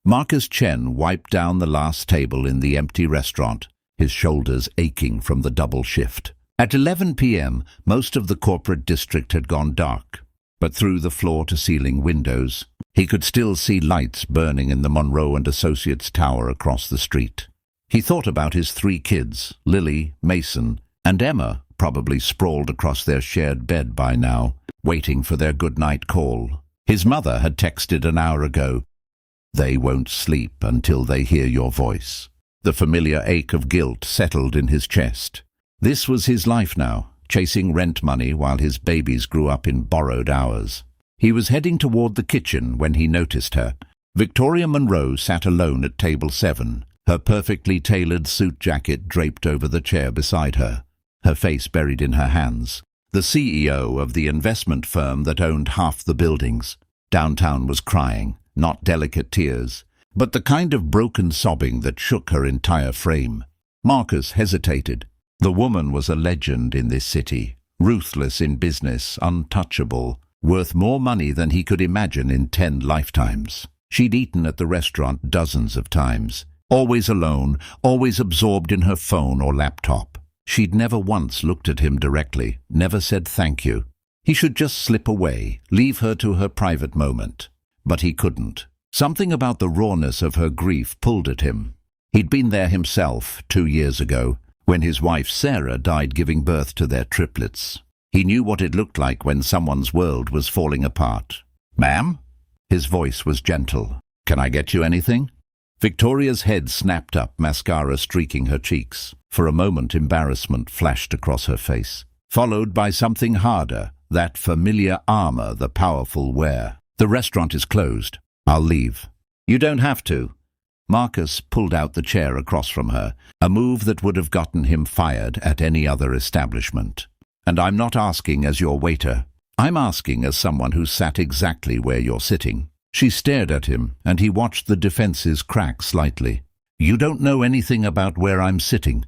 Marcus Chen wiped down the last table in the empty restaurant, his shoulders aching from the double shift. At 11 p.m., most of the corporate district had gone dark, but through the floor-to-ceiling windows, he could still see lights burning in the Monroe and Associates tower across the street. He thought about his 3 kids, Lily, Mason, and Emma, probably sprawled across their shared bed by now, waiting for their good-night call. His mother had texted an hour ago, "They won't sleep until they hear your voice." The familiar ache of guilt settled in his chest. This was his life now, chasing rent money while his babies grew up in borrowed hours. He was heading toward the kitchen when he noticed her. Victoria Monroe sat alone at table 7, her perfectly tailored suit jacket draped over the chair beside her, her face buried in her hands. The CEO of the investment firm that owned half the buildings. Downtown was crying, not delicate tears, but the kind of broken sobbing that shook her entire frame. Marcus hesitated. The woman was a legend in this city, ruthless in business, untouchable, worth more money than he could imagine in 10 lifetimes. She'd eaten at the restaurant dozens of times, always alone, always absorbed in her phone or laptop. She'd never once looked at him directly, never said thank you. He should just slip away, leave her to her private moment. But he couldn't. Something about the rawness of her grief pulled at him. He'd been there himself 2 years ago, when his wife Sarah died giving birth to their triplets. He knew what it looked like when someone's world was falling apart. "Ma'am?" His voice was gentle. "Can I get you anything?" Victoria's head snapped up, mascara streaking her cheeks. For a moment embarrassment flashed across her face, followed by something harder, that familiar armor the powerful wear. "The restaurant is closed. I'll leave." "You don't have to." Marcus pulled out the chair across from her, a move that would have gotten him fired at any other establishment. "And I'm not asking as your waiter. I'm asking as someone who sat exactly where you're sitting." She stared at him, and he watched the defenses crack slightly. "You don't know anything about where I'm sitting."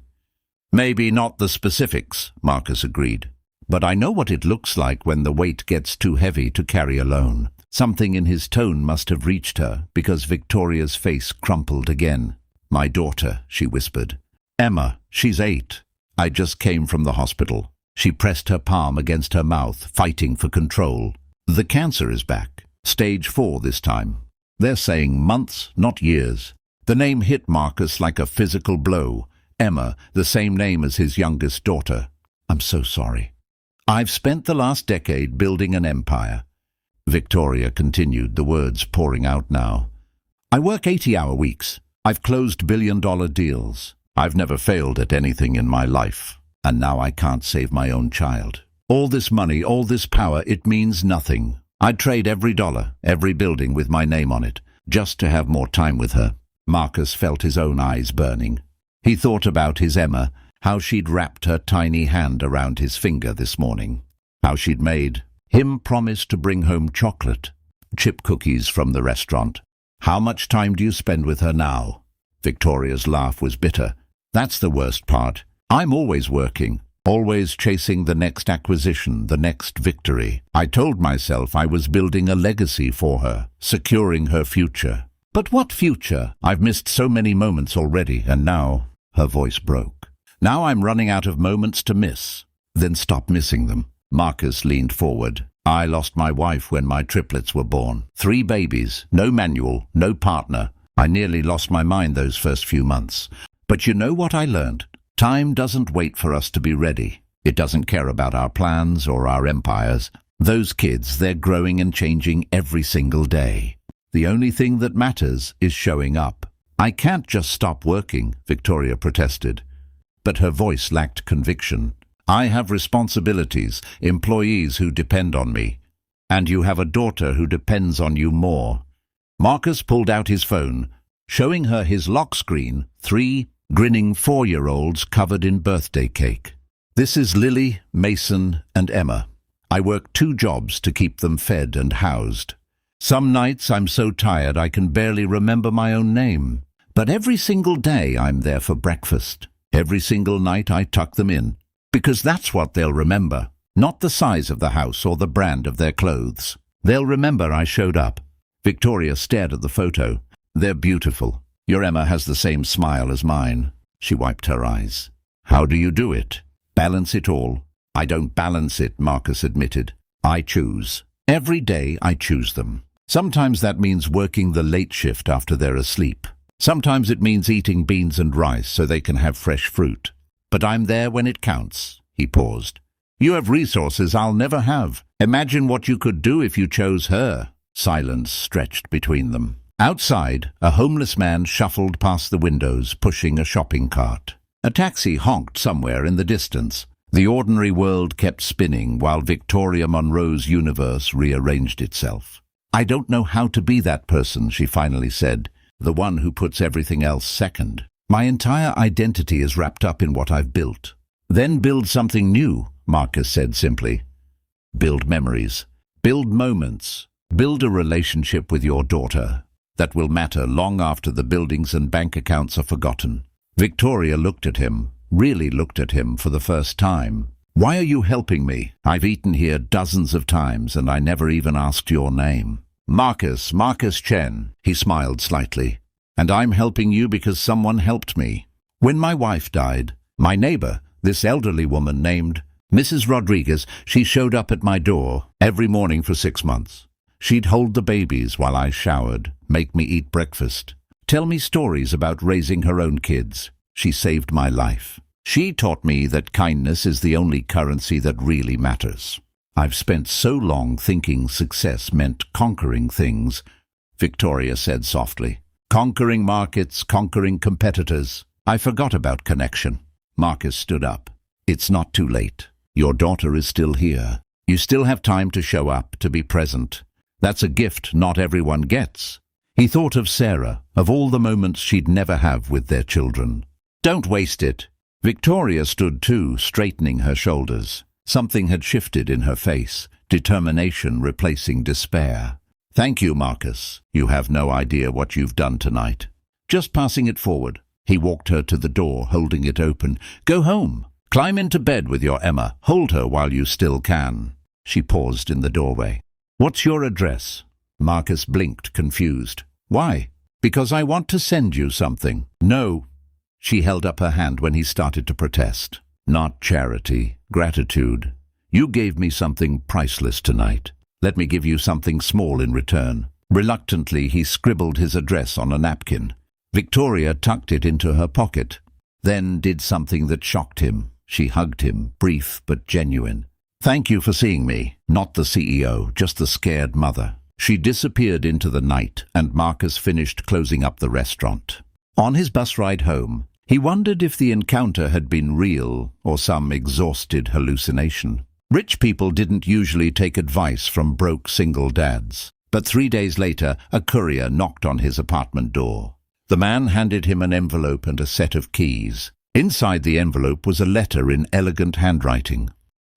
"Maybe not the specifics," Marcus agreed. "But I know what it looks like when the weight gets too heavy to carry alone." Something in his tone must have reached her, because Victoria's face crumpled again. "My daughter," she whispered. "Emma, she's 8. I just came from the hospital." She pressed her palm against her mouth, fighting for control. "The cancer is back. Stage 4 this time. They're saying months, not years." The name hit Marcus like a physical blow. Emma, the same name as his youngest daughter. "I'm so sorry. I've spent the last decade building an empire." Victoria continued, the words pouring out now. "I work 80-hour weeks. I've closed billion-dollar deals. I've never failed at anything in my life. And now I can't save my own child. All this money, all this power, it means nothing. I'd trade every dollar, every building with my name on it, just to have more time with her." Marcus felt his own eyes burning. He thought about his Emma, how she'd wrapped her tiny hand around his finger this morning, how she'd made him promise to bring home chocolate, chip cookies from the restaurant. "How much time do you spend with her now?" Victoria's laugh was bitter. "That's the worst part. I'm always working, always chasing the next acquisition, the next victory. I told myself I was building a legacy for her, securing her future. But what future? I've missed so many moments already, and now..." Her voice broke. "Now I'm running out of moments to miss." "Then stop missing them." Marcus leaned forward. "I lost my wife when my triplets were born. 3 babies, no manual, no partner. I nearly lost my mind those first few months. But you know what I learned? Time doesn't wait for us to be ready. It doesn't care about our plans or our empires. Those kids, they're growing and changing every single day. The only thing that matters is showing up." "I can't just stop working," Victoria protested. But her voice lacked conviction. "I have responsibilities, employees who depend on me. And you have a daughter who depends on you more." Marcus pulled out his phone, showing her his lock screen, 3 grinning 4-year-olds covered in birthday cake. "This is Lily, Mason, and Emma. I work 2 jobs to keep them fed and housed. Some nights I'm so tired I can barely remember my own name. But every single day I'm there for breakfast. Every single night I tuck them in. Because that's what they'll remember, not the size of the house or the brand of their clothes. They'll remember I showed up." Victoria stared at the photo. They're beautiful. Your Emma has the same smile as mine. She wiped her eyes. How do you do it? Balance it all. I don't balance it, Marcus admitted. I choose. Every day I choose them. Sometimes that means working the late shift after they're asleep. Sometimes it means eating beans and rice so they can have fresh fruit. But I'm there when it counts. He paused. You have resources I'll never have. Imagine what you could do if you chose her. Silence stretched between them. Outside, a homeless man shuffled past the windows, pushing a shopping cart. A taxi honked somewhere in the distance. The ordinary world kept spinning while Victoria Monroe's universe rearranged itself. I don't know how to be that person, she finally said, the one who puts everything else second. My entire identity is wrapped up in what I've built. Then build something new, Marcus said simply. Build memories. Build moments. Build a relationship with your daughter that will matter long after the buildings and bank accounts are forgotten. Victoria looked at him, really looked at him for the first time. Why are you helping me? I've eaten here dozens of times and I never even asked your name. Marcus Chen, he smiled slightly. And I'm helping you because someone helped me. When my wife died, my neighbor, this elderly woman named Mrs. Rodriguez, she showed up at my door every morning for 6 months. She'd hold the babies while I showered, make me eat breakfast, tell me stories about raising her own kids. She saved my life. She taught me that kindness is the only currency that really matters. I've spent so long thinking success meant conquering things, Victoria said softly. Conquering markets, conquering competitors. I forgot about connection. Marcus stood up. It's not too late. Your daughter is still here. You still have time to show up, to be present. That's a gift not everyone gets. He thought of Sarah, of all the moments she'd never have with their children. Don't waste it. Victoria stood too, straightening her shoulders. Something had shifted in her face, determination replacing despair. Thank you, Marcus. You have no idea what you've done tonight. Just passing it forward. He walked her to the door, holding it open. Go home. Climb into bed with your Emma. Hold her while you still can. She paused in the doorway. What's your address? Marcus blinked, confused. Why? Because I want to send you something. No. She held up her hand when he started to protest. Not charity, gratitude. You gave me something priceless tonight. Let me give you something small in return. Reluctantly, he scribbled his address on a napkin. Victoria tucked it into her pocket, then did something that shocked him. She hugged him, brief but genuine. Thank you for seeing me. Not the CEO, just the scared mother. She disappeared into the night, and Marcus finished closing up the restaurant. On his bus ride home, he wondered if the encounter had been real or some exhausted hallucination. Rich people didn't usually take advice from broke single dads. But 3 days later, a courier knocked on his apartment door. The man handed him an envelope and a set of keys. Inside the envelope was a letter in elegant handwriting.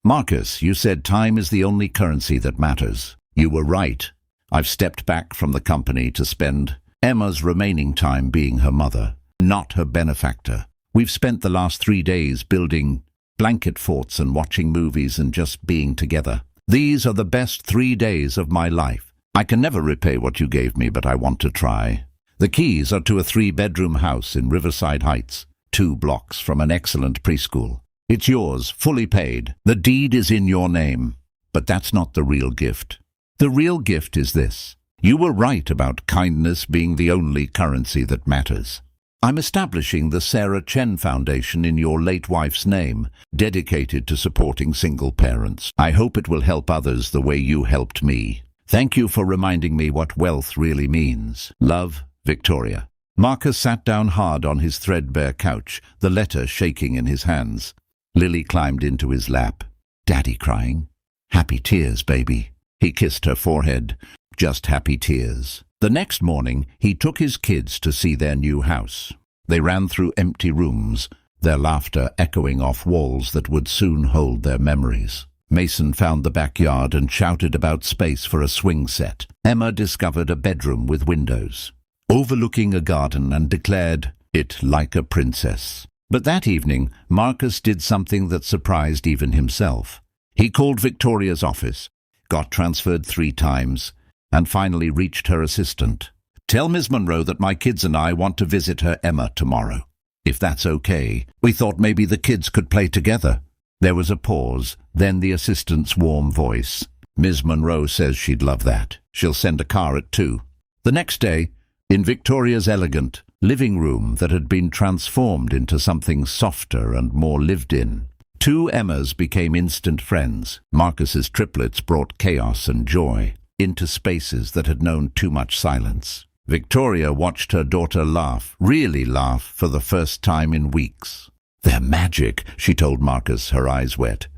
Marcus, you said time is the only currency that matters. You were right. I've stepped back from the company to spend Emma's remaining time being her mother, not her benefactor. We've spent the last 3 days building blanket forts and watching movies and just being together. These are the best 3 days of my life. I can never repay what you gave me, but I want to try. The keys are to a 3-bedroom house in Riverside Heights, 2 blocks from an excellent preschool. It's yours, fully paid. The deed is in your name. But that's not the real gift. The real gift is this. You were right about kindness being the only currency that matters. I'm establishing the Sarah Chen Foundation in your late wife's name, dedicated to supporting single parents. I hope it will help others the way you helped me. Thank you for reminding me what wealth really means. Love, Victoria. Marcus sat down hard on his threadbare couch, the letter shaking in his hands. Lily climbed into his lap. Daddy crying? Happy tears, baby. He kissed her forehead. Just happy tears. The next morning, he took his kids to see their new house. They ran through empty rooms, their laughter echoing off walls that would soon hold their memories. Mason found the backyard and shouted about space for a swing set. Emma discovered a bedroom with windows, overlooking a garden, and declared it like a princess. But that evening, Marcus did something that surprised even himself. He called Victoria's office, got transferred 3 times, and finally reached her assistant. Tell Miss Monroe that my kids and I want to visit her Emma tomorrow. If that's okay. We thought maybe the kids could play together. There was a pause, then the assistant's warm voice. Ms. Monroe says she'd love that. She'll send a car at 2. The next day, in Victoria's elegant living room that had been transformed into something softer and more lived in, 2 Emmas became instant friends. Marcus's triplets brought chaos and joy into spaces that had known too much silence. Victoria watched her daughter laugh, really laugh, for the first time in weeks. "They're magic," she told Marcus, her eyes wet.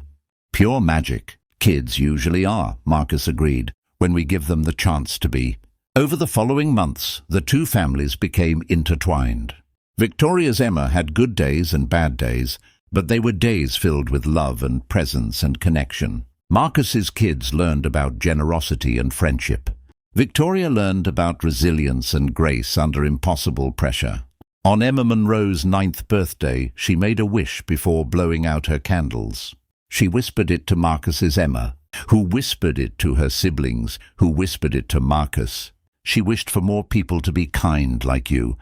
"Pure magic. Kids usually are," Marcus agreed, "when we give them the chance to be." Over the following months, the 2 families became intertwined. Victoria's Emma had good days and bad days, but they were days filled with love and presence and connection. Marcus's kids learned about generosity and friendship. Victoria learned about resilience and grace under impossible pressure. On Emma Monroe's 9th birthday, she made a wish before blowing out her candles. She whispered it to Marcus's Emma, who whispered it to her siblings, who whispered it to Marcus. She wished for more people to be kind like you.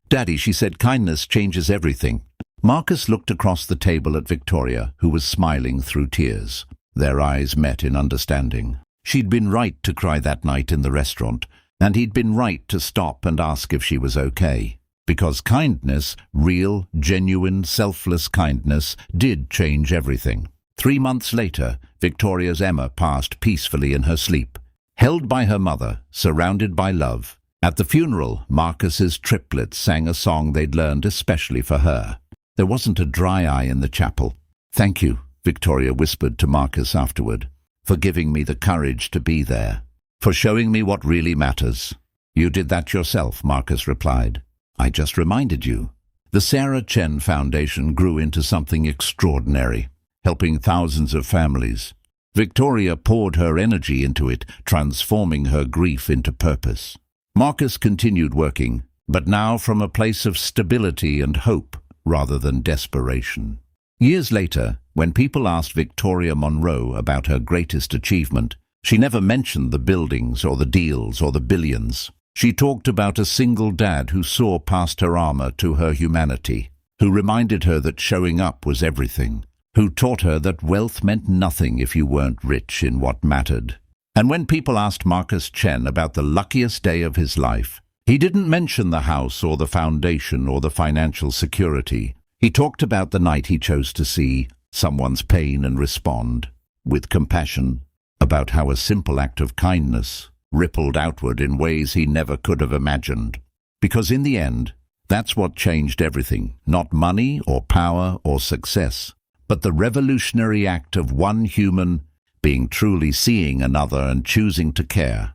"Daddy," she said, "kindness changes everything." Marcus looked across the table at Victoria, who was smiling through tears. Their eyes met in understanding. She'd been right to cry that night in the restaurant, and he'd been right to stop and ask if she was okay. Because kindness, real, genuine, selfless kindness, did change everything. 3 months later, Victoria's Emma passed peacefully in her sleep, held by her mother, surrounded by love. At the funeral, Marcus's triplets sang a song they'd learned especially for her. There wasn't a dry eye in the chapel. "Thank you," Victoria whispered to Marcus afterward, "for giving me the courage to be there, for showing me what really matters." "You did that yourself," Marcus replied. "I just reminded you." The Sarah Chen Foundation grew into something extraordinary, helping thousands of families. Victoria poured her energy into it, transforming her grief into purpose. Marcus continued working, but now from a place of stability and hope rather than desperation. Years later, when people asked Victoria Monroe about her greatest achievement, she never mentioned the buildings or the deals or the billions. She talked about a single dad who saw past her armor to her humanity, who reminded her that showing up was everything, who taught her that wealth meant nothing if you weren't rich in what mattered. And when people asked Marcus Chen about the luckiest day of his life, he didn't mention the house or the foundation or the financial security. He talked about the night he chose to see someone's pain and respond with compassion, about how a simple act of kindness rippled outward in ways he never could have imagined. Because in the end, that's what changed everything, not money or power or success, but the revolutionary act of one human being truly seeing another and choosing to care.